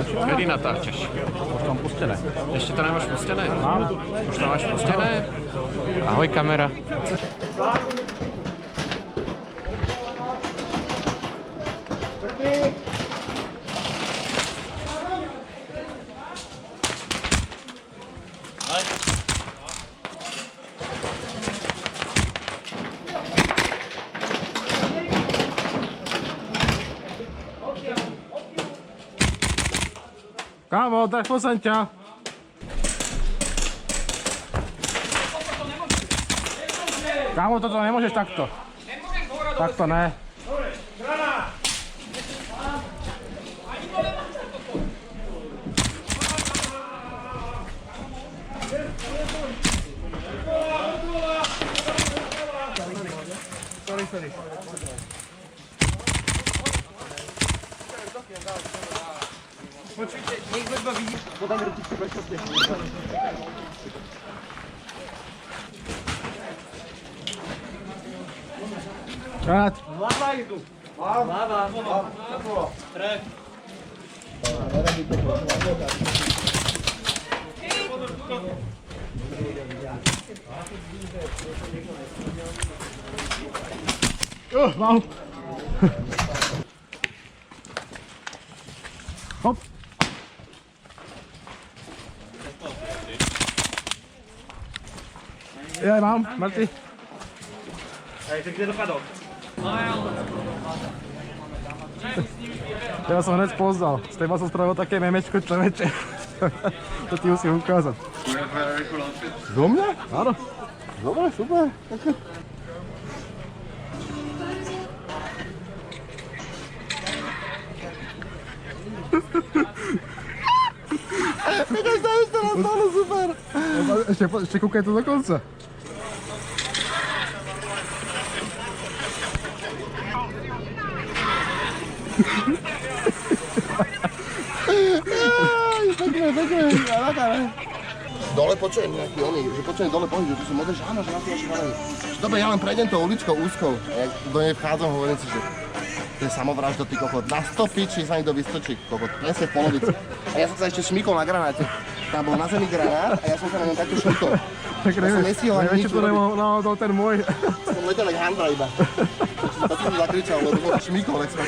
Kedy natáčaš? Už tam pustené. Ešte to nemáš pustené? Mám. Už to máš pustené? Ahoj kamera. Kámo, trefil som ťa. Kámo, toto nemôžeš takto. Takto ne. Sorry. Počujte, nech ma vidí. Podáme ručičku bezpečne. Rád. Lava idú. Lava. Tref. Mám. Hop. Ja mám, mŕtvy. Hej, ty kde dopadol? Ja som hneď poznal. Z teba som spravil také memečko človeče. To ti musím ukázať. Do mňa? Áno. Dobre, super. Víš, to je stále super. Ešte kúkaj to do konca. Pekne, dole počujem nejaký oný, že počujem dole pohľad, že tu sú modré, že áno, že na to vaše hlavne. Dobre, ja len prejdem tou uličkou úzkou, ja do nej vchádzam, hovorím si, že to je samovražda, ty kokot, na 100 pičí sa mi to vystočí, kokot, presne v polovici. A ja som sa ešte šmykol na granáte, tam bol na zemi granát a ja som sa na ňom takto šmykol. Tak neviem, či to nemohol ten môj. Som letel jak handra iba. To som zakričal, lebo to bol šmykol, jak som